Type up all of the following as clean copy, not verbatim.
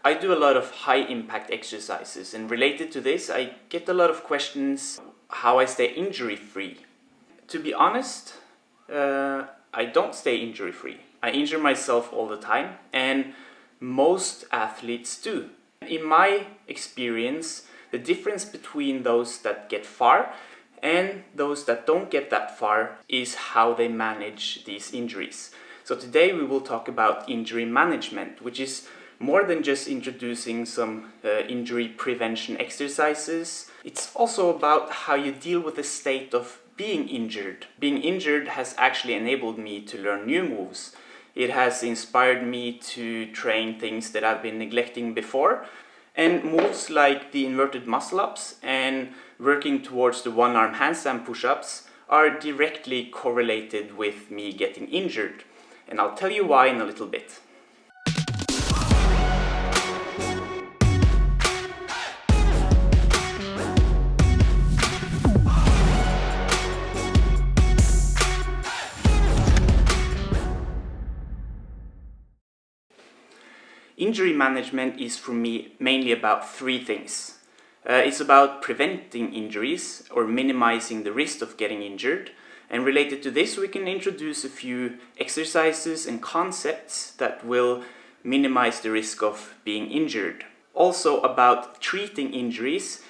I do a lot of high impact exercises, and related to this I get a lot of questions how I stay injury free. To be honest, I don't stay injury free. I injure myself all the time, and most athletes do. In my experience, the difference between those that get far and those that don't get that far is how they manage these injuries. So today we will talk about injury management, which is more than just introducing some injury prevention exercises. It's also about how you deal with the state of being injured. Being injured has actually enabled me to learn new moves. It has inspired me to train things that I've been neglecting before. And moves like the inverted muscle-ups and working towards the one-arm handstand push-ups are directly correlated with me getting injured. And I'll tell you why in a little bit. Injury management is for me mainly about three things. It's about preventing injuries or minimizing the risk of getting injured. And related to this, we can introduce a few exercises and concepts that will minimize the risk of being injured. Also about treating injuries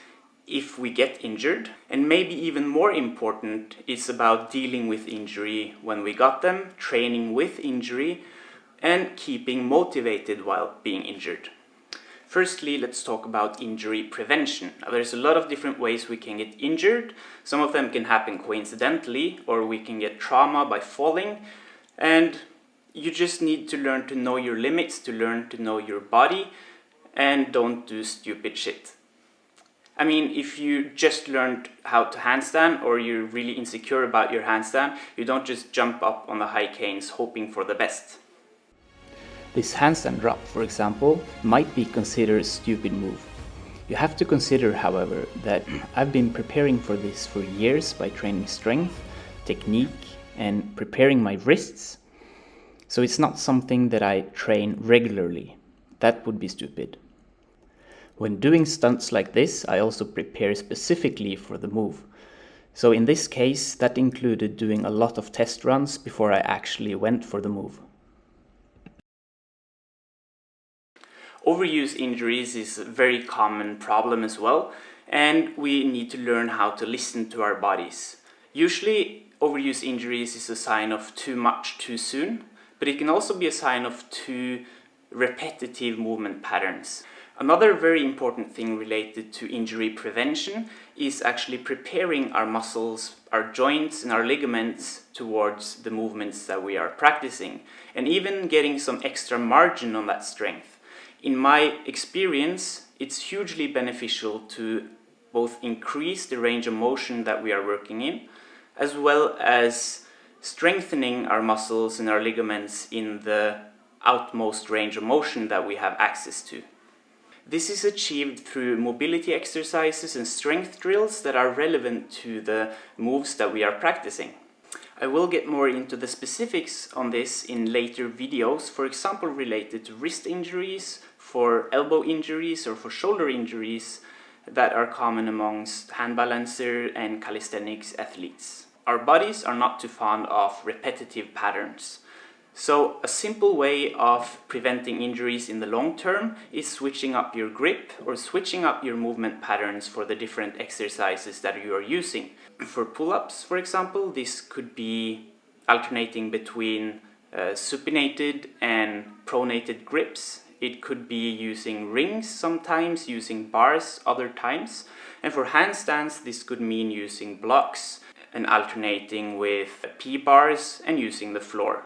if we get injured. And maybe even more important, it's about dealing with injury when we got them, training with injury, and keeping motivated while being injured. Firstly, let's talk about injury prevention. Now, there's a lot of different ways we can get injured. Some of them can happen coincidentally, or we can get trauma by falling. And you just need to learn to know your limits, to learn to know your body, and don't do stupid shit. I mean, if you just learned how to handstand or you're really insecure about your handstand, you don't just jump up on the high canes hoping for the best. This handstand drop, for example, might be considered a stupid move. You have to consider, however, that I've been preparing for this for years by training strength, technique, and preparing my wrists. So it's not something that I train regularly. That would be stupid. When doing stunts like this, I also prepare specifically for the move. So in this case, that included doing a lot of test runs before I actually went for the move. Overuse injuries is a very common problem as well, and we need to learn how to listen to our bodies. Usually, overuse injuries is a sign of too much too soon, but it can also be a sign of too repetitive movement patterns. Another very important thing related to injury prevention is actually preparing our muscles, our joints and our ligaments towards the movements that we are practicing, and even getting some extra margin on that strength. In my experience, it's hugely beneficial to both increase the range of motion that we are working in, as well as strengthening our muscles and our ligaments in the outmost range of motion that we have access to. This is achieved through mobility exercises and strength drills that are relevant to the moves that we are practicing. I will get more into the specifics on this in later videos, for example related to wrist injuries, for elbow injuries or for shoulder injuries that are common amongst hand balancer and calisthenics athletes. Our bodies are not too fond of repetitive patterns. So a simple way of preventing injuries in the long term is switching up your grip or switching up your movement patterns for the different exercises that you are using. For pull-ups, for example, this could be alternating between supinated and pronated grips. It could be using rings sometimes, using bars other times. And for handstands, this could mean using blocks and alternating with P-bars and using the floor.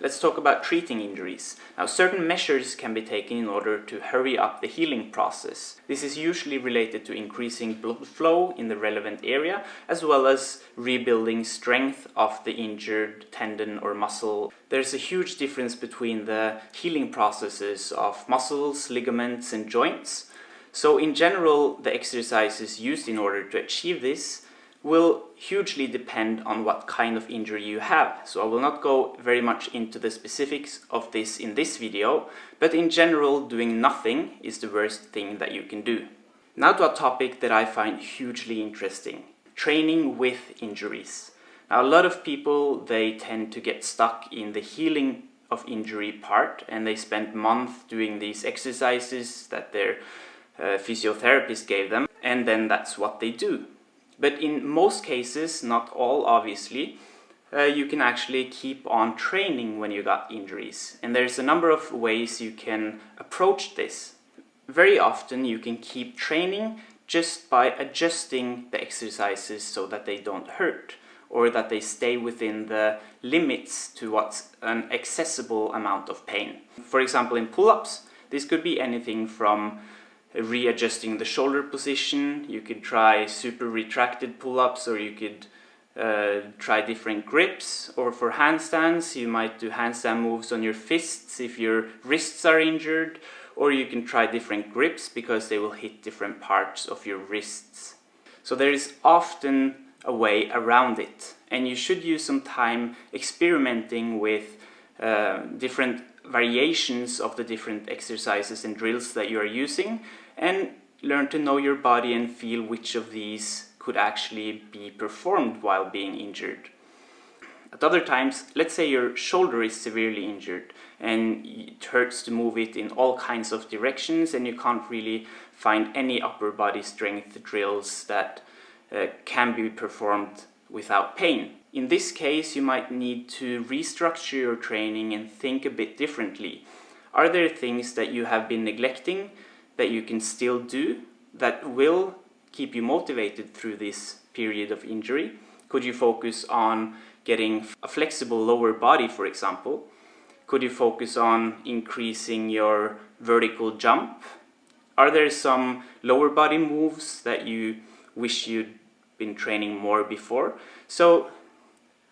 Let's talk about treating injuries. Now, certain measures can be taken in order to hurry up the healing process. This is usually related to increasing blood flow in the relevant area, as well as rebuilding strength of the injured tendon or muscle. There's a huge difference between the healing processes of muscles, ligaments, and joints. So in general, the exercises used in order to achieve this will hugely depend on what kind of injury you have. So I will not go very much into the specifics of this in this video, but in general, doing nothing is the worst thing that you can do. Now to a topic that I find hugely interesting: training with injuries. Now a lot of people, they tend to get stuck in the healing of injury part, and they spend months doing these exercises that their physiotherapist gave them, and then that's what they do. But in most cases, not all obviously, you can actually keep on training when you got injuries. And there's a number of ways you can approach this. Very often you can keep training just by adjusting the exercises so that they don't hurt, or that they stay within the limits to what's an accessible amount of pain. For example, in pull-ups, this could be anything from readjusting the shoulder position. You could try super retracted pull-ups, or you could try different grips. Or for handstands, you might do handstand moves on your fists if your wrists are injured, or you can try different grips because they will hit different parts of your wrists. So there is often a way around it, and you should use some time experimenting with different variations of the different exercises and drills that you are using, and learn to know your body and feel which of these could actually be performed while being injured. At other times, let's say your shoulder is severely injured and it hurts to move it in all kinds of directions, and you can't really find any upper body strength drills that can be performed without pain. In this case, you might need to restructure your training and think a bit differently. Are there things that you have been neglecting that you can still do that will keep you motivated through this period of injury? Could you focus on getting a flexible lower body, for example? Could you focus on increasing your vertical jump? Are there some lower body moves that you wish you'd been training more before? So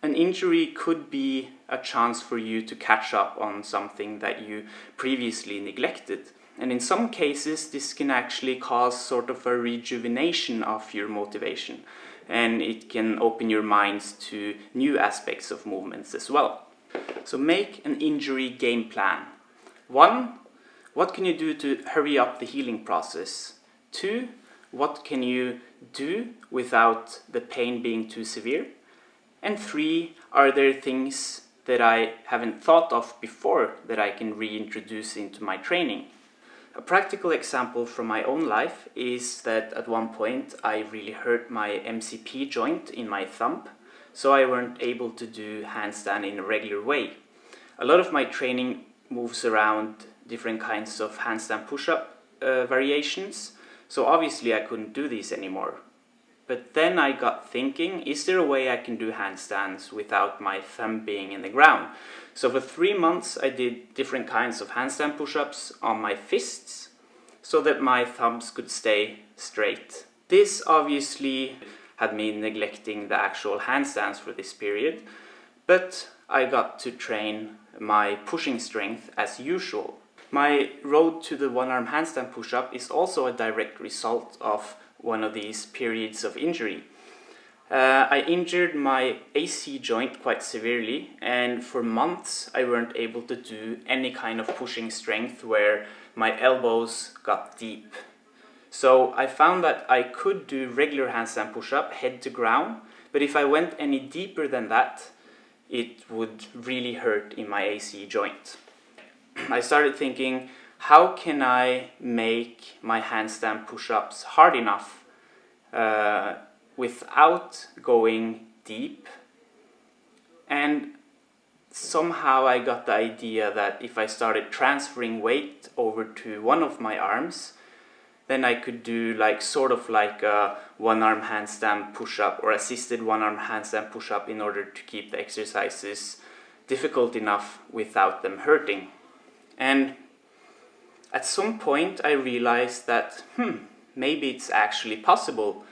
an injury could be a chance for you to catch up on something that you previously neglected. And in some cases, this can actually cause sort of a rejuvenation of your motivation, and it can open your minds to new aspects of movements as well. So make an injury game plan. 1, what can you do to hurry up the healing process? 2, what can you do without the pain being too severe? And 3, are there things that I haven't thought of before that I can reintroduce into my training? A practical example from my own life is that at one point I really hurt my MCP joint in my thumb, so I weren't able to do handstand in a regular way. A lot of my training moves around different kinds of handstand push-up variations, so obviously I couldn't do these anymore. But then I got thinking, is there a way I can do handstands without my thumb being in the ground? So for 3 months I did different kinds of handstand push-ups on my fists so that my thumbs could stay straight. This obviously had me neglecting the actual handstands for this period, but I got to train my pushing strength as usual. My road to the one-arm handstand push-up is also a direct result of one of these periods of injury. I injured my AC joint quite severely, and for months I weren't able to do any kind of pushing strength where my elbows got deep. So I found that I could do regular handstand push-up head to ground, but if I went any deeper than that, it would really hurt in my AC joint. I started thinking, how can I make my handstand push-ups hard enough without going deep? And somehow I got the idea that if I started transferring weight over to one of my arms, then I could do sort of like a one-arm handstand push-up or assisted one-arm handstand push-up in order to keep the exercises difficult enough without them hurting. And at some point I realized that maybe it's actually possible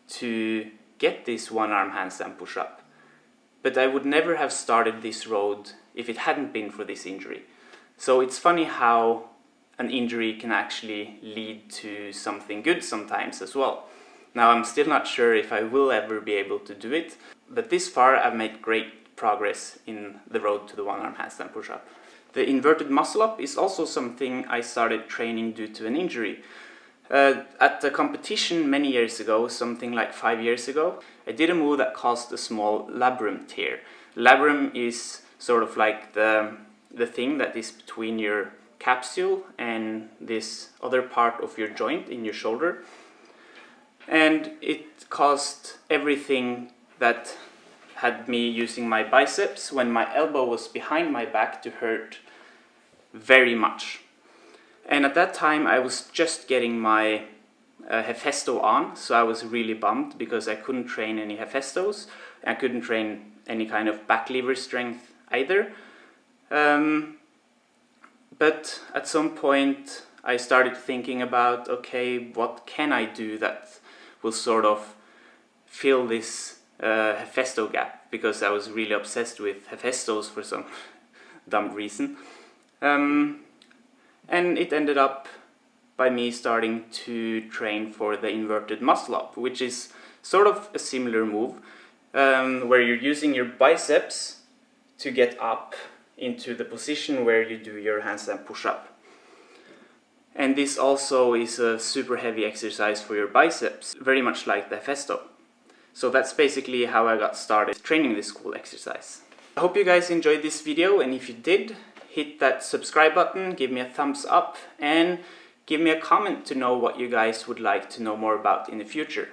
to get this one-arm handstand push-up. But I would never have started this road if it hadn't been for this injury. So it's funny how an injury can actually lead to something good sometimes as well. Now I'm still not sure if I will ever be able to do it, but this far I've made great progress in the road to the one-arm handstand push-up. The inverted muscle-up is also something I started training due to an injury. At a competition many years ago, something like 5 years ago, I did a move that caused a small labrum tear. Labrum is sort of like the thing that is between your capsule and this other part of your joint in your shoulder. And it caused everything that had me using my biceps when my elbow was behind my back to hurt very much. And at that time I was just getting my Hefesto on, so I was really bummed because I couldn't train any Hefestos. I couldn't train any kind of back lever strength either. But at some point I started thinking about, okay, what can I do that will sort of fill this Hefesto gap, because I was really obsessed with Hefestos for some dumb reason. And it ended up by me starting to train for the inverted muscle-up, which is sort of a similar move, where you're using your biceps to get up into the position where you do your handstand push-up. And this also is a super heavy exercise for your biceps, very much like the Hefesto. So that's basically how I got started training this cool exercise. I hope you guys enjoyed this video, and if you did, hit that subscribe button, give me a thumbs up, and give me a comment to know what you guys would like to know more about in the future.